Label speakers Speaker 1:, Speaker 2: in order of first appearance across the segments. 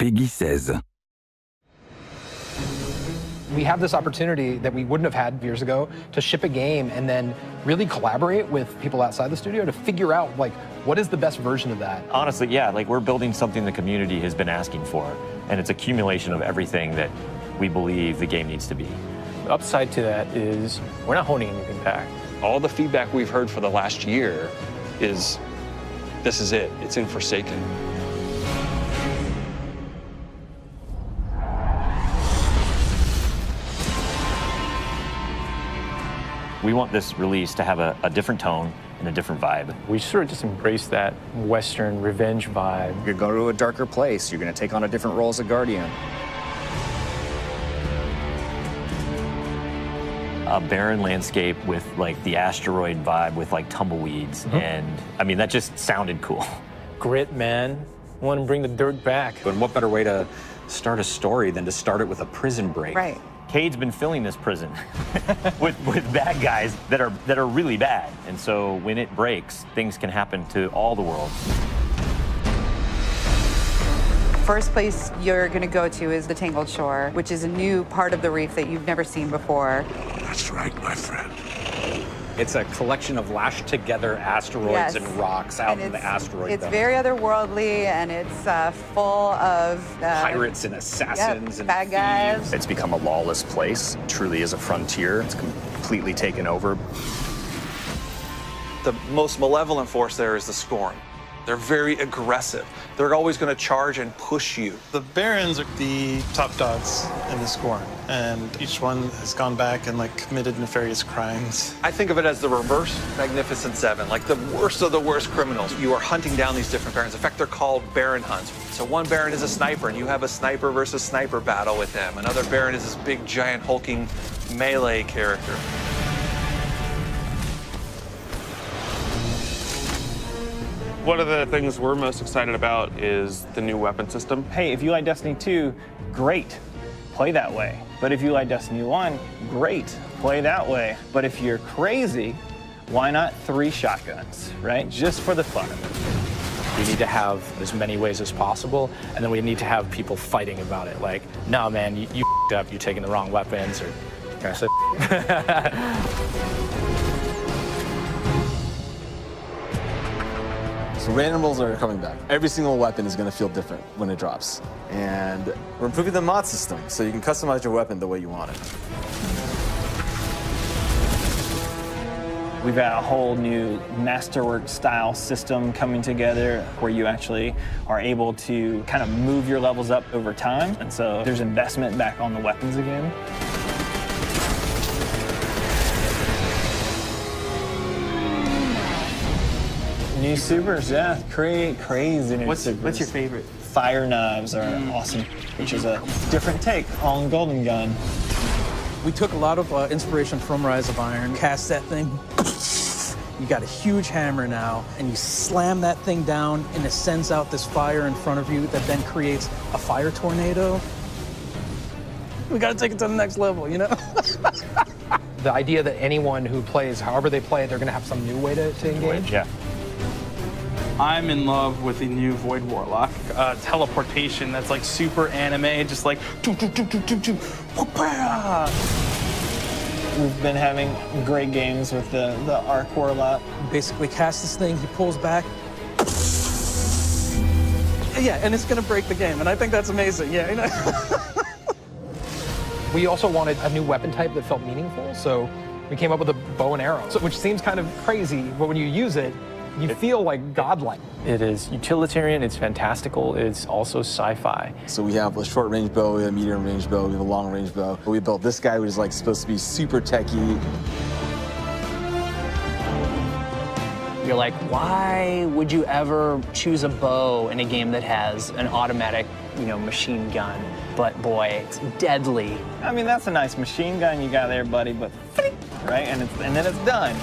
Speaker 1: Peggy 16.
Speaker 2: We have this opportunity that we wouldn't have had years ago to ship a game and then really collaborate with people outside the studio to figure out, like, what is the best version of that?
Speaker 3: Honestly, yeah, like we're building something the community has been asking for, and it's accumulation of everything that we believe the game needs to be.
Speaker 4: The upside to that is we're not holding anything back.
Speaker 5: All the feedback we've heard for the last year is, this is it, it's in Forsaken.
Speaker 3: We want this release to have a different tone and a different vibe.
Speaker 4: We sort of just embrace that Western revenge vibe.
Speaker 6: You're going to a darker place. You're going to take on a different role as a Guardian.
Speaker 3: A barren landscape with like the asteroid vibe with like tumbleweeds. And I mean, that just sounded cool.
Speaker 4: Grit, man. I want to bring the dirt back.
Speaker 7: And what better way to start a story than to start it with a prison break?
Speaker 8: Right.
Speaker 3: Cade's been filling this prison with bad guys that are really bad. And so when it breaks, things can happen to all the world.
Speaker 8: First place you're going to go to is the Tangled Shore, which is a new part of the reef that you've never seen before.
Speaker 1: That's right, my friend.
Speaker 7: It's a collection of lashed together asteroids and rocks out in the asteroid
Speaker 8: It's
Speaker 7: belt.
Speaker 8: very otherworldly, and it's full of
Speaker 7: pirates and assassins and
Speaker 8: bad guys.
Speaker 6: It's become a lawless place. It truly is a frontier. It's completely taken over.
Speaker 9: The most malevolent force there is the Scorn. They're very aggressive. They're always going to charge and push you.
Speaker 10: The Barons are the top dogs in the Scorn, and each one has gone back and like committed nefarious crimes.
Speaker 9: I think of it as the reverse Magnificent Seven, like the worst of the worst criminals. You are hunting down these different Barons. In fact, they're called Baron hunts. So one Baron is a sniper, and you have a sniper versus sniper battle with him. Another Baron is this big, giant, hulking melee character.
Speaker 11: One of the things we're most excited about is the new weapon system.
Speaker 12: Hey, if you like Destiny 2, great, play that way. But if you like Destiny 1, great, play that way. But if you're crazy, why not 3 shotguns, right? Just for the fun of it.
Speaker 4: We need to have as many ways as possible, and then we need to have people fighting about it. Like, no, man, you f***ed up, you're taking the wrong weapons, or can I say
Speaker 13: So randomables are coming back. Every single weapon is going to feel different when it drops. And we're improving the mod system, so you can customize your weapon the way you want it.
Speaker 12: We've got a whole new masterwork style system coming together where you actually are able to kind of move your levels up over time. And so there's investment back on the weapons again. New supers, yeah, crazy new supers.
Speaker 14: What's your favorite?
Speaker 12: Fire knives are awesome, which is a different take on Golden Gun.
Speaker 15: We took a lot of inspiration from Rise of Iron, cast that thing, you got a huge hammer now, and you slam that thing down, and it sends out this fire in front of you that then creates a fire tornado. We gotta take it to the next level, you know?
Speaker 2: The idea that anyone who plays, however they play, they're going to have some new way to engage.
Speaker 3: Yeah.
Speaker 14: I'm in love with the new Void Warlock teleportation that's like super anime, just like
Speaker 12: We've been having great games with the Arc Warlock.
Speaker 15: Basically cast this thing, he pulls back. Yeah, and it's gonna break the game, and I think that's amazing, yeah. You know?
Speaker 2: We also wanted a new weapon type that felt meaningful, so we came up with a bow and arrow, which seems kind of crazy, but when you use it, you feel like godlike.
Speaker 4: It is utilitarian, it's fantastical, it's also sci-fi.
Speaker 13: So we have a short range bow, we have a medium range bow, we have a long range bow. We built this guy who's like supposed to be super techie.
Speaker 14: you're like, why would you ever choose a bow in a game that has an automatic, machine gun? But boy, it's deadly.
Speaker 12: I mean, that's a nice machine gun you got there, buddy, but right, and then it's done.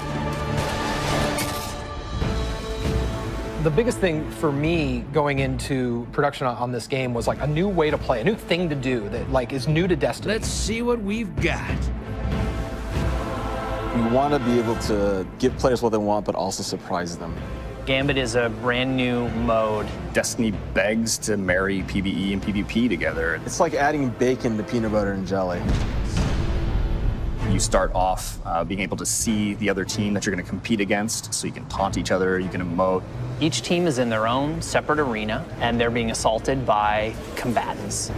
Speaker 2: The biggest thing for me going into production on this game was like a new way to play, a new thing to do that like is new to Destiny.
Speaker 1: Let's see what we've got.
Speaker 13: You want to be able to give players what they want, but also surprise them.
Speaker 14: Gambit is a brand new mode.
Speaker 6: Destiny begs to marry PvE and PvP together.
Speaker 13: It's like adding bacon to peanut butter and jelly.
Speaker 6: You start off being able to see the other team that you're going to compete against, so you can taunt each other, you can emote.
Speaker 14: Each team is in their own separate arena, and they're being assaulted by combatants.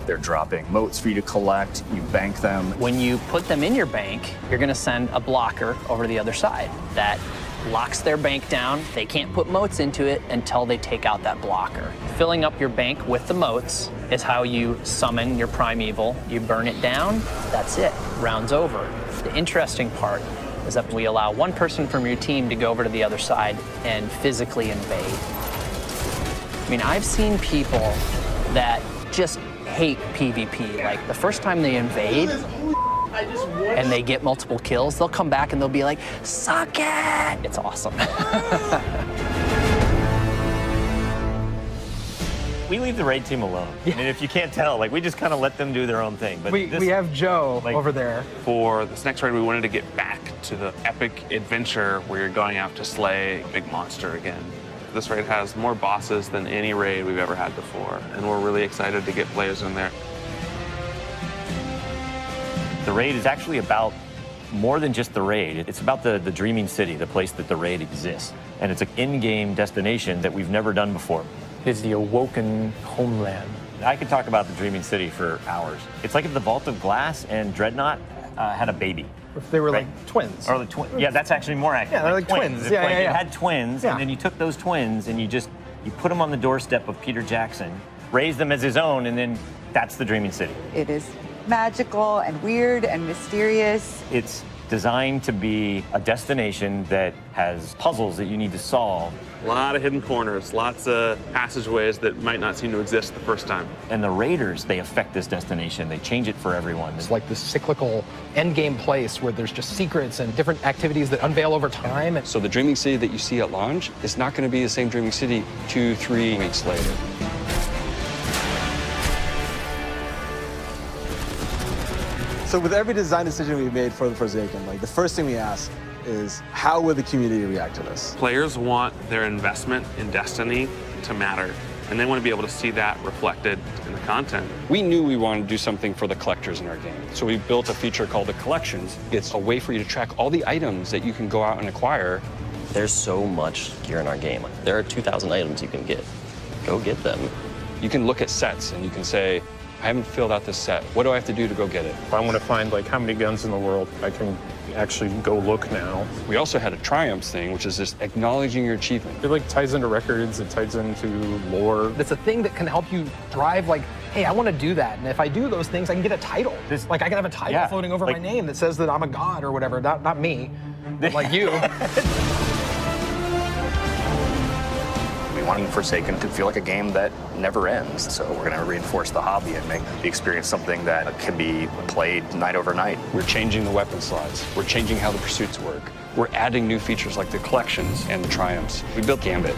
Speaker 6: They're dropping motes for you to collect, you bank them.
Speaker 14: When you put them in your bank, you're going to send a blocker over to the other side. That locks their bank down. They can't put motes into it until they take out that blocker. Filling up your bank with the motes is how you summon your primeval. You burn it down, that's it, round's over. The interesting part is that we allow one person from your team to go over to the other side and physically invade. I mean, I've seen people that just hate PvP. Like, the first time they invade and they get multiple kills, they'll come back and they'll be like, suck it! It's awesome.
Speaker 3: We leave the raid team alone.
Speaker 2: Yeah.
Speaker 3: I mean, if you can't tell, like, we just kind of let them do their own thing. But
Speaker 2: We have Joe over there.
Speaker 11: For this next raid, we wanted to get back to the epic adventure where you're going out to slay a big monster again. This raid has more bosses than any raid we've ever had before, and we're really excited to get players in there.
Speaker 3: The raid is actually about more than just the raid. It's about the dreaming city, the place that the raid exists. And it's an in-game destination that we've never done before.
Speaker 2: It's the awoken homeland.
Speaker 3: I could talk about the dreaming city for hours. It's like if the Vault of Glass and Dreadnought had a baby.
Speaker 2: If they were like twins.
Speaker 3: Or the twins. Yeah, that's actually more accurate.
Speaker 2: Yeah, they're like twins.
Speaker 3: It's
Speaker 2: Yeah,
Speaker 3: like
Speaker 2: yeah, yeah.
Speaker 3: It had twins,
Speaker 2: Yeah.
Speaker 3: and then you took those twins and you put them on the doorstep of Peter Jackson, raised them as his own, and then that's the dreaming city.
Speaker 8: It is magical and weird and mysterious.
Speaker 3: It's designed to be a destination that has puzzles that you need to solve.
Speaker 11: A lot of hidden corners, lots of passageways that might not seem to exist the first time.
Speaker 3: And the raiders, they affect this destination. They change it for everyone.
Speaker 2: It's like this cyclical endgame place where there's just secrets and different activities that unveil over time.
Speaker 5: So the dreaming city that you see at launch is not going to be the same dreaming city 2-3 weeks later.
Speaker 13: So with every design decision we've made for the Forsaken, like the first thing we ask is how will the community react to this?
Speaker 11: Players want their investment in Destiny to matter, and they want to be able to see that reflected in the content.
Speaker 5: We knew we wanted to do something for the collectors in our game, so we built a feature called the Collections. It's a way for you to track all the items that you can go out and acquire.
Speaker 16: There's so much gear in our game. There are 2,000 items you can get. Go get them.
Speaker 5: You can look at sets and you can say, I haven't filled out this set. What do I have to do to go get it?
Speaker 17: If I want to find like how many guns in the world, I can actually go look now.
Speaker 5: We also had a triumphs thing, which is just acknowledging your achievement.
Speaker 17: It like ties into records, it ties into lore.
Speaker 2: It's a thing that can help you drive like, hey, I want to do that. And if I do those things, I can get a title. Like I can have a title floating over my name that says that I'm a god or whatever. Not me, but like you.
Speaker 6: We want Forsaken to feel like a game that never ends. So we're going to reinforce the hobby and make the experience something that can be played night over night.
Speaker 5: We're changing the weapon slots. We're changing how the pursuits work. We're adding new features like the collections and the triumphs. We built Gambit.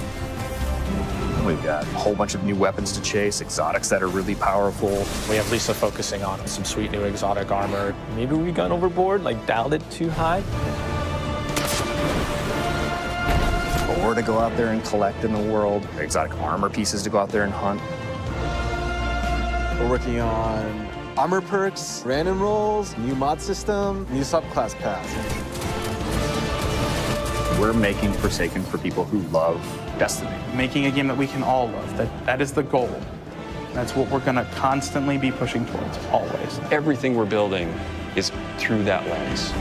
Speaker 6: We've got a whole bunch of new weapons to chase, exotics that are really powerful.
Speaker 4: We have Lisa focusing on some sweet new exotic armor. Maybe we gone overboard, like dialed it too high.
Speaker 6: Ore to go out there and collect in the world, exotic armor pieces to go out there and hunt.
Speaker 13: We're working on armor perks, random rolls, new mod system, new subclass pass.
Speaker 6: We're making Forsaken for people who love Destiny.
Speaker 18: Making a game that we can all love, that is the goal. That's what we're gonna constantly be pushing towards, always.
Speaker 5: Everything we're building is through that lens.